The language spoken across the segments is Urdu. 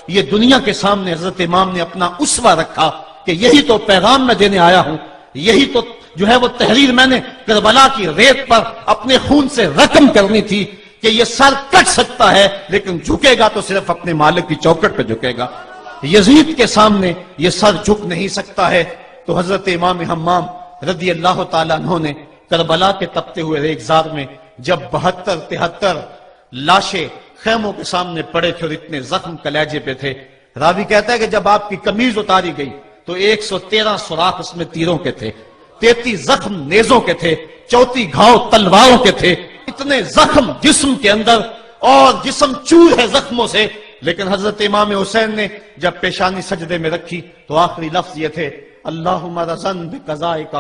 یہ دنیا کے سامنے حضرت امام نے اپنا اسوہ رکھا کہ یہی تو پیغام میں دینے آیا ہوں، یہی تو جو ہے وہ تحریر میں نے کربلا کی ریت پر اپنے خون سے رقم کرنی تھی کہ یہ سر کٹ سکتا ہے لیکن جھکے گا تو صرف اپنے مالک کی چوکٹ پہ جھکے گا، یزید کے سامنے یہ سر جھک نہیں سکتا ہے۔ تو حضرت امام حمام رضی اللہ تعالیٰ عنہ نے کربلا کے تپتے ہوئے ریگزار میں جب 72-73 لاشیں خیموں کے سامنے پڑے تھے اور اتنے زخم کلیجے پہ تھے، راوی کہتا ہے کہ جب آپ کی قمیض اتاری گئی تو 113 سوراخ اس میں تیروں کے تھے، 33 زخم نیزوں کے تھے، 34 گھاؤ تلواروں کے تھے، اتنے زخم جسم کے اندر اور جسم چور ہے زخموں سے۔ لیکن حضرت امام حسین نے جب پیشانی سجدے میں رکھی تو آخری لفظ یہ تھے، اللہم رضن بقضائک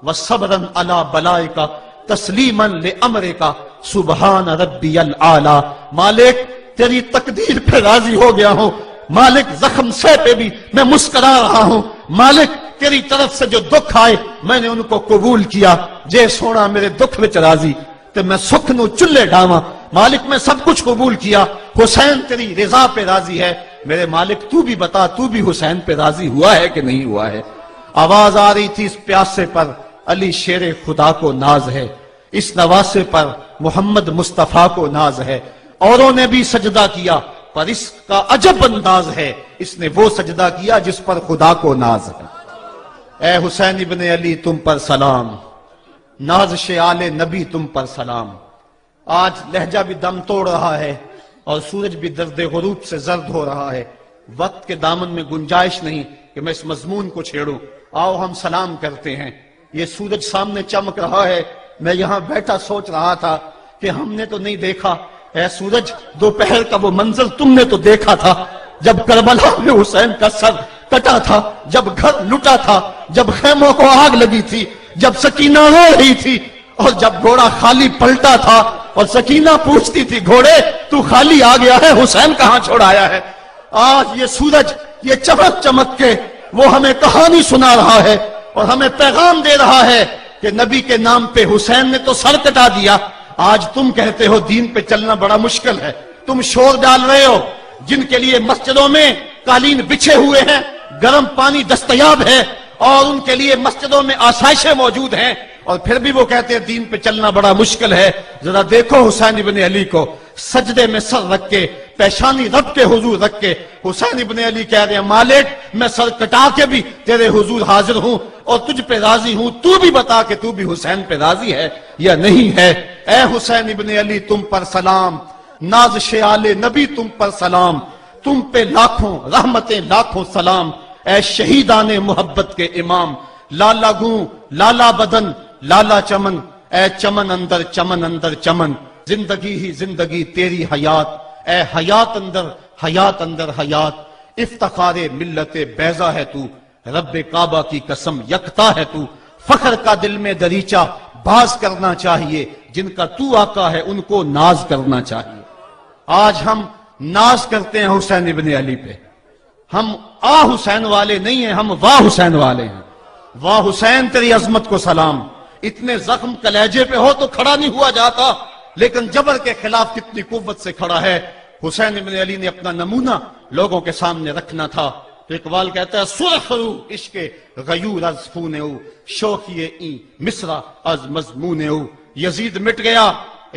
وصبرن علی بلائک تسلیما لامرک سبحان ربی العالی۔ مالک تیری تقدیر پہ راضی ہو گیا ہوں، مالک زخم سے پہ بھی میں مسکرا رہا ہوں، مالک تیری طرف سے جو دکھ آئے میں نے ان کو قبول کیا، جے سونا میرے دکھ وچ راضی تو میں سکھ نو چلے ڈاواں، مالک میں سب کچھ قبول کیا، حسین تیری رضا پہ راضی ہے، میرے مالک تو بھی بتا تو بھی حسین پہ راضی ہوا ہے کہ نہیں ہوا ہے۔ آواز آ رہی تھی اس پیاسے پر علی شیر خدا کو ناز ہے، اس نواسے پر محمد مصطفیٰ کو ناز ہے، اوروں نے بھی سجدہ کیا پر اس کا عجب انداز ہے، اس نے وہ سجدہ کیا جس پر خدا کو ناز ہے۔ اے حسین ابن علی تم پر سلام، نازش آل نبی تم پر سلام۔ آج لہجہ بھی دم توڑ رہا ہے اور سورج بھی درد غروب سے زرد ہو رہا ہے، وقت کے دامن میں گنجائش نہیں کہ میں اس مضمون کو چھیڑوں، آؤ ہم سلام کرتے ہیں۔ یہ سورج سامنے چمک رہا ہے، میں یہاں بیٹھا سوچ رہا تھا کہ ہم نے تو نہیں دیکھا، اے سورج دوپہر کا وہ منظر تم نے تو دیکھا تھا جب کربلا میں حسین کا سر کٹا تھا، جب گھر لٹا تھا، جب خیموں کو آگ لگی تھی، جب سکینہ رو رہی تھی اور جب گھوڑا خالی پلٹا تھا اور سکینہ پوچھتی تھی گھوڑے تو خالی آ گیا ہے، حسین کہاں چھوڑ آیا ہے۔ آج یہ سورج یہ چمک چمک کے وہ ہمیں کہانی سنا رہا ہے اور ہمیں پیغام دے رہا ہے کہ نبی کے نام پہ حسین نے تو سر کٹا دیا، آج تم کہتے ہو دین پہ چلنا بڑا مشکل ہے، تم شور ڈال رہے ہو، جن کے لیے مسجدوں میں قالین بچھے ہوئے ہیں، گرم پانی دستیاب ہے اور ان کے لیے مسجدوں میں آسائشیں موجود ہیں، اور پھر بھی وہ کہتے ہیں دین پہ چلنا بڑا مشکل ہے۔ ذرا دیکھو حسین ابن علی کو سجدے میں سر رکھ کے، پیشانی رب کے حضور رکھ کے حسین ابن علی کہہ رہے ہیں مالک میں سر کٹا کے بھی تیرے حضور حاضر ہوں اور تجھ پہ راضی ہوں، تو بھی بتا کہ تو بھی حسین پہ راضی ہے یا نہیں ہے۔ اے حسین ابن علی تم پر سلام، نازش آل نبی تم پر سلام، تم پہ لاکھوں رحمتیں لاکھوں سلام، اے شہیدان محبت کے امام، لالا گوں لالا بدن لالا چمن، اے چمن اندر چمن اندر چمن، زندگی ہی زندگی تیری حیات، اے حیات اندر حیات اندر حیات، افتخار ملت بیضا ہے تو، رب کعبہ کی قسم یکتا ہے تو، فخر کا دل میں دریچہ باز کرنا چاہیے، جن کا تو آقا ہے ان کو ناز کرنا چاہیے۔ آج ہم ناز کرتے ہیں حسین ابن علی پہ، ہم آ حسین والے نہیں ہیں، ہم واہ حسین والے ہیں۔ واہ حسین تیری عظمت کو سلام، اتنے زخم کلیجے پہ ہو تو کھڑا نہیں ہوا جاتا، لیکن جبر کے خلاف کتنی قوت سے کھڑا ہے۔ حسین ابن علی نے اپنا نمونہ لوگوں کے سامنے رکھنا تھا، تو اقبال کہتا ہے سرخ رو عشق غیور از خون او، شوخی این مصرع از مضمون او۔ یزید مٹ گیا،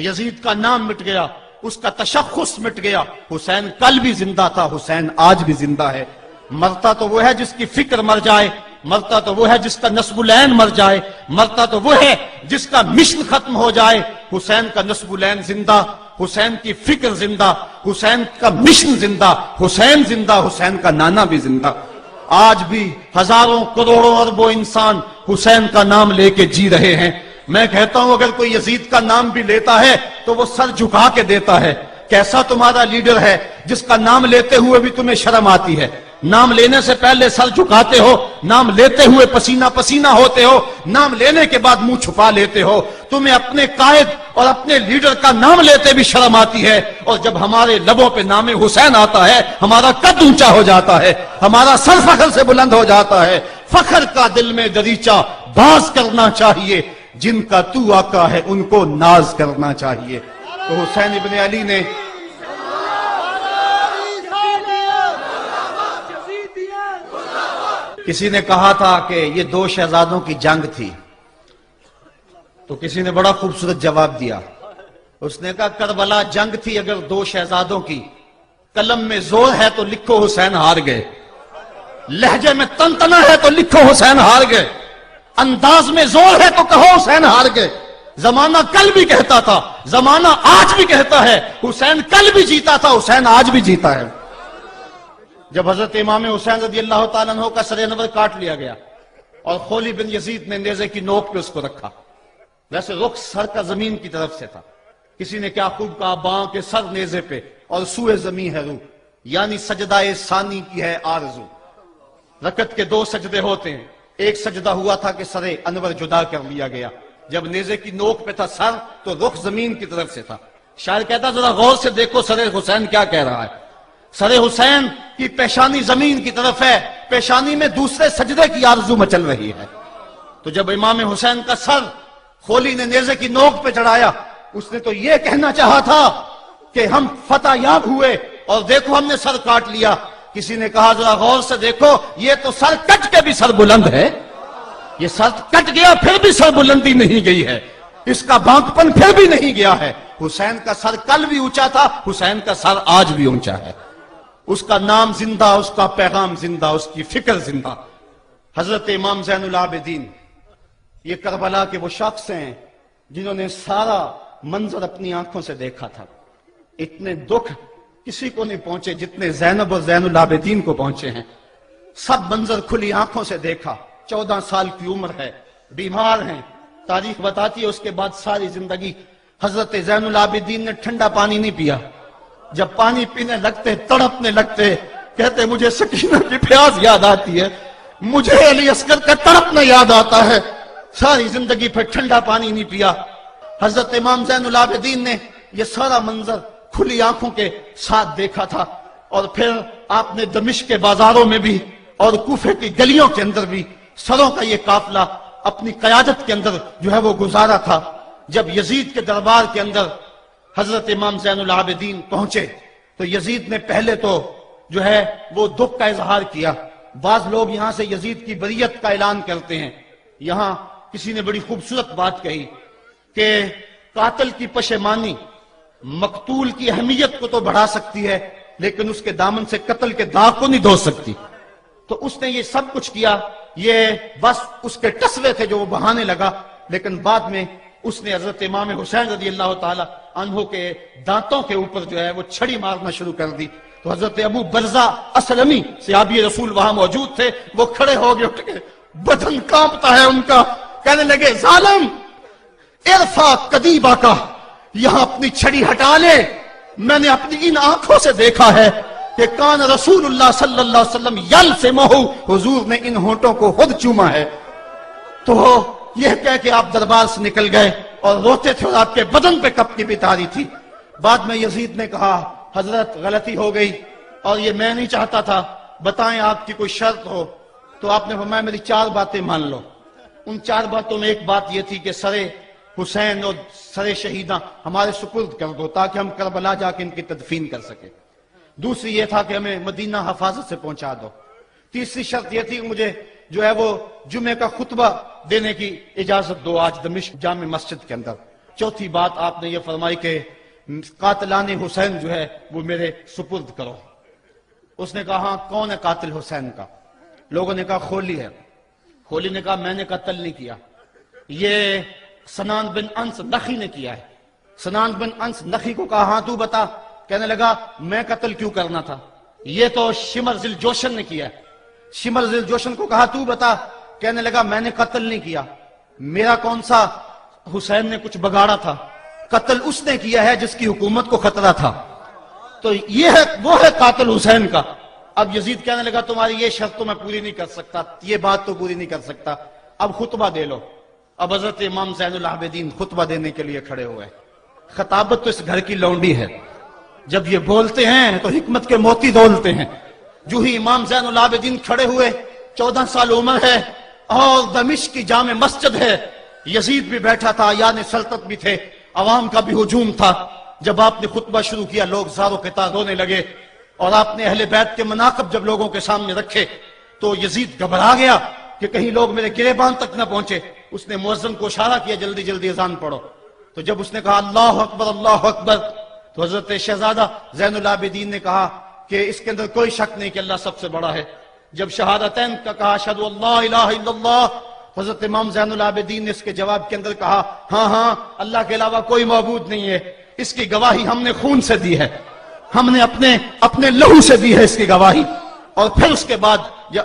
یزید کا نام مٹ گیا، اس کا تشخص مٹ گیا، حسین کل بھی زندہ تھا، حسین آج بھی زندہ ہے۔ مرتا تو وہ ہے جس کی فکر مر جائے، مرتا تو وہ ہے جس کا نسب العین مر جائے، مرتا تو وہ ہے جس کا مشن ختم ہو جائے۔ حسین کا نسب العین زندہ، حسین کی فکر زندہ، حسین کا مشن زندہ، حسین زندہ، حسین کا نانا بھی زندہ۔ آج بھی ہزاروں کروڑوں اربوں انسان حسین کا نام لے کے جی رہے ہیں۔ میں کہتا ہوں اگر کوئی یزید کا نام بھی لیتا ہے تو وہ سر جھکا کے دیتا ہے۔ کیسا تمہارا لیڈر ہے جس کا نام لیتے ہوئے بھی تمہیں شرم آتی ہے؟ نام لینے سے پہلے سر جھکاتے ہو، نام لیتے ہوئے پسینہ پسینہ ہوتے ہو، نام لینے کے بعد منہ چھپا لیتے ہو۔ تمہیں اپنے قائد اور اپنے لیڈر کا نام لیتے بھی شرم آتی ہے، اور جب ہمارے لبوں پہ نام حسین آتا ہے ہمارا قد اونچا ہو جاتا ہے، ہمارا سر فخر سے بلند ہو جاتا ہے۔ فخر کا دل میں دریچہ باز کرنا چاہیے، جن کا تو آقا ہے ان کو ناز کرنا چاہیے۔ تو حسین ابن علی نے کسی نے کہا تھا کہ یہ دو شہزادوں کی جنگ تھی، تو کسی نے بڑا خوبصورت جواب دیا. اس نے کہا کربلا جنگ تھی اگر دو شہزادوں کی، قلم میں زور ہے تو لکھو حسین ہار گئے، لہجے میں تنتنا ہے تو لکھو حسین ہار گئے، انداز میں زور ہے تو کہو حسین ہار گئے. زمانہ کل بھی کہتا تھا، زمانہ آج بھی کہتا ہے، حسین کل بھی جیتا تھا، حسین آج بھی جیتا ہے. جب حضرت امام حسین رضی اللہ تعالیٰ عنہ کا سر انور کاٹ لیا گیا اور خولی بن یزید نے نیزے کی نوک پہ اس کو رکھا، ویسے رخ سر کا زمین کی طرف سے تھا. کسی نے کیا خوب کہا، باں کے سر نیزے پہ اور سوئے زمین ہے روح، یعنی سجدہ ثانی کی ہے آرزو. رکعت کے دو سجدے ہوتے ہیں، ایک سجدہ ہوا تھا کہ سر انور جدا کر لیا گیا، جب نیزے کی نوک پہ تھا سر تو رخ زمین کی طرف سے تھا. شاعر کہتا ذرا غور سے دیکھو سر حسین کیا کہہ رہا ہے. سر حسین کی پیشانی زمین کی طرف ہے، پیشانی میں دوسرے سجدے کی آرزو مچل رہی ہے. تو جب امام حسین کا سر خولی نے نیزے کی نوک پہ چڑھایا، اس نے تو یہ کہنا چاہا تھا کہ ہم فتح یاب ہوئے اور دیکھو ہم نے سر کاٹ لیا. کسی نے کہا ذرا غور سے دیکھو، یہ تو سر کٹ کے بھی سر بلند ہے، یہ سر کٹ گیا پھر بھی سر بلندی نہیں گئی ہے، اس کا بانکپن پھر بھی نہیں گیا ہے. حسین کا سر کل بھی اونچا تھا، حسین کا سر آج بھی اونچا ہے. اس کا نام زندہ، اس کا پیغام زندہ، اس کی فکر زندہ. حضرت امام زین العابدین یہ کربلا کے وہ شخص ہیں جنہوں نے سارا منظر اپنی آنکھوں سے دیکھا تھا. اتنے دکھ کسی کو نہیں پہنچے جتنے زینب اور زین العابدین کو پہنچے ہیں. سب منظر کھلی آنکھوں سے دیکھا. 14 سال کی عمر ہے، بیمار ہیں. تاریخ بتاتی ہے اس کے بعد ساری زندگی حضرت زین العابدین نے ٹھنڈا پانی نہیں پیا. جب پانی پینے لگتے تڑپنے لگتے، کہتے مجھے سکینہ کی پیاس یاد آتی ہے، مجھے علی اصغر کا تڑپنا یاد آتا ہے. ساری زندگی پھر ٹھنڈا پانی نہیں پیا. حضرت امام زین العابدین نے یہ سارا منظر کھلی آنکھوں کے ساتھ دیکھا تھا. اور پھر آپ نے دمشق کے بازاروں میں بھی اور کوفے کی گلیوں کے اندر بھی سروں کا یہ قافلہ اپنی قیادت کے اندر جو ہے وہ گزارا تھا. جب یزید کے دربار کے اندر حضرت امام زین العابدین پہنچے تو یزید نے پہلے تو جو ہے وہ دکھ کا اظہار کیا. بعض لوگ یہاں سے یزید کی بریت کا اعلان کرتے ہیں. یہاں کسی نے بڑی خوبصورت بات کہی کہ قاتل کی پشیمانی مقتول کی اہمیت کو تو بڑھا سکتی ہے لیکن اس کے دامن سے قتل کے داغ کو نہیں دھو سکتی. تو اس نے یہ سب کچھ کیا، یہ بس اس کے ٹسوے تھے جو وہ بہانے لگا. لیکن بعد میں اس نے حضرت امام حسین رضی اللہ تعالی عنہ کے دانتوں کے اوپر جو ہے وہ چھڑی مارنا شروع کر دی. تو حضرت ابو برزہ اسلمی صحابی رسول وہاں موجود تھے، وہ کھڑے ہو گئے، اٹھ کے بدن کانپتا ہے ان کا. کہنے لگے ظالم ارفع قدیبہ کا، یہاں اپنی چھڑی ہٹا لے. میں نے اپنی ان آنکھوں سے دیکھا ہے کہ کان رسول اللہ صلی اللہ علیہ وسلم یلسمہ، حضور نے ان ہونٹوں کو خود چوما ہے. تو یہ کہہ کہ آپ دربار سے نکل گئے اور روتے تھے اور آپ کے بدن پہ کپکی بھی تاری تھی. بعد میں یزید نے کہا حضرت غلطی ہو گئی اور یہ میں نہیں چاہتا تھا، بتائیں آپ کی کوئی شرط ہو. تو آپ نے فرمایا میری 4 باتیں مان لو. ان 4 باتوں میں ایک بات یہ تھی کہ سر حسین اور سر شہیداں ہمارے سپرد کر دو تاکہ ہم کربلا جا کے ان کی تدفین کر سکیں. دوسری یہ تھا کہ ہمیں مدینہ حفاظت سے پہنچا دو. تیسری شرط یہ تھی کہ مجھے جو ہے وہ جمعے کا خطبہ دینے کی اجازت دو آج دمشق جامع مسجد کے اندر. چوتھی بات آپ نے یہ فرمائی کہ قاتلان حسین جو ہے وہ میرے سپرد کرو. اس نے کہا ہاں کون ہے قاتل حسین کا؟ لوگوں نے کہا خولی ہے. خولی نے کہا میں نے قتل نہیں کیا، یہ سنان بن انس نخی نے کیا ہے. سنان بن انس نخی کو کہا ہاں تو بتا. کہنے لگا میں قتل کیوں کرنا تھا، یہ تو شمر ذل جوشن نے کیا ہے. شمر ذل جوشن کو کہا تو بتا. کہنے لگا میں نے قتل نہیں کیا، میرا کون سا حسین نے کچھ بگاڑا تھا، قتل اس نے کیا ہے جس کی حکومت کو خطرہ تھا. تو یہ ہے وہ ہے قاتل حسین کا. اب یزید کہنے لگا تمہاری یہ شرط تو میں پوری نہیں کر سکتا، یہ بات تو پوری نہیں کر سکتا، اب خطبہ دے لو. اب حضرت امام زین العابدین خطبہ دینے کے لیے کھڑے ہوئے. خطابت تو اس گھر کی لونڈی ہے، جب یہ بولتے ہیں تو حکمت کے موتی دولتے ہیں. جو ہی امام زین العابدین کھڑے ہوئے، 14 سال عمر ہے اور دمشق کی جامع مسجد ہے. یزید بھی بیٹھا تھا، یعنی سلطنت بھی تھے، عوام کا بھی ہجوم تھا. جب آپ نے خطبہ شروع کیا لوگ زار و قطار رونے لگے اور آپ نے اہل بیت کے مناقب جب لوگوں کے سامنے رکھے تو یزید گھبرا گیا کہ کہیں لوگ میرے گریبان تک نہ پہنچے. اس نے مؤذن کو اشارہ کیا جلدی جلدی اذان پڑھو. تو جب اس نے کہا اللہ اکبر تو حضرت شہزادہ زین العابدین نے کہا کہ اس کے اندر کوئی شک نہیں کہ اللہ سب سے بڑا ہے. جب شہادتین کا کہا اشہد ان لا الہ الا اللہ، حضرت امام زین العابدین نے اس کے جواب کے اندر کہا ہاں اللہ کے علاوہ کوئی معبود نہیں ہے، اس کی گواہی ہم نے خون سے دی ہے، ہم نے اپنے لہو سے دی ہے اس کی گواہی. اور پھر اس کے بعد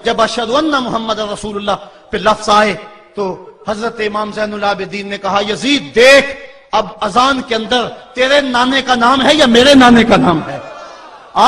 جب اشہد ان محمد رسول اللہ پہ لفظ آئے تو حضرت امام زین العابدین نے کہا یزید دیکھ، اب اذان کے اندر تیرے نانے کا نام ہے یا میرے نانے کا نام ہے؟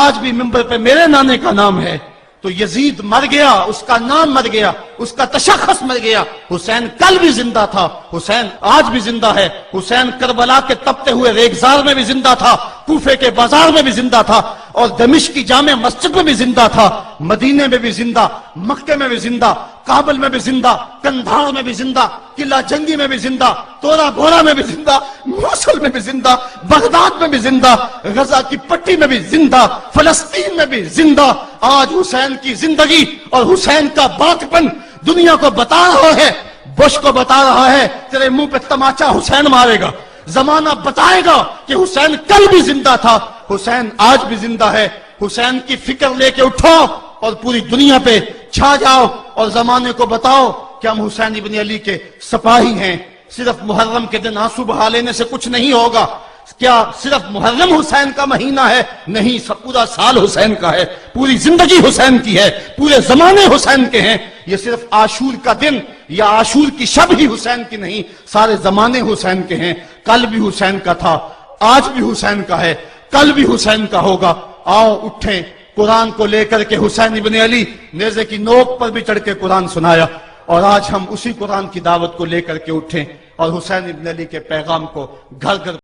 آج بھی منبر پہ میرے نانے کا نام ہے. تو یزید مر گیا، اس کا نام مر گیا، اس کا تشخص مر گیا. حسین کل بھی زندہ تھا، حسین آج بھی زندہ ہے. حسین کربلا کے تپتے ہوئے ریگزار میں بھی زندہ تھا، کوفے کے بازار میں بھی زندہ تھا، اور دمشق کی جامع مسجد میں بھی زندہ تھا، مدینے میں بھی زندہ، مکے میں بھی زندہ، کابل میں بھی زندہ، کندھار میں بھی زندہ، قلعہ جنگی میں بھی زندہ، تورا بورا میں بھی زندہ، موصل میں بھی زندہ، بغداد میں بھی زندہ، غزہ کی پٹی میں بھی زندہ، فلسطین میں بھی زندہ. آج حسین کی زندگی اور حسین کا باقپن دنیا کو بتا رہا ہے، بش کو بتا رہا ہے تیرے منہ پہ تماچا حسین مارے گا. زمانہ بتائے گا کہ حسین کل بھی زندہ تھا، حسین آج بھی زندہ ہے. حسین کی فکر لے کے اٹھو اور پوری دنیا پہ چھا جاؤ اور زمانے کو بتاؤ کہ ہم حسین ابن علی کے سپاہی ہیں. صرف محرم کے دن آنسو بہا لینے سے کچھ نہیں ہوگا. کیا صرف محرم حسین کا مہینہ ہے؟ نہیں، پورا سال حسین کا ہے، پوری زندگی حسین کی ہے، پورے زمانے حسین کے ہیں. یہ صرف عاشور کا دن یا عاشور کی شب ہی حسین کی نہیں، سارے زمانے حسین کے ہیں. کل بھی حسین کا تھا، آج بھی حسین کا ہے، کل بھی حسین کا ہوگا. آؤ اٹھیں، قرآن کو لے کر کے حسین ابن علی نیزے کی نوک پر بھی چڑھ کے قرآن سنایا، اور آج ہم اسی قرآن کی دعوت کو لے کر کے اٹھیں اور حسین ابن علی کے پیغام کو گھر گھر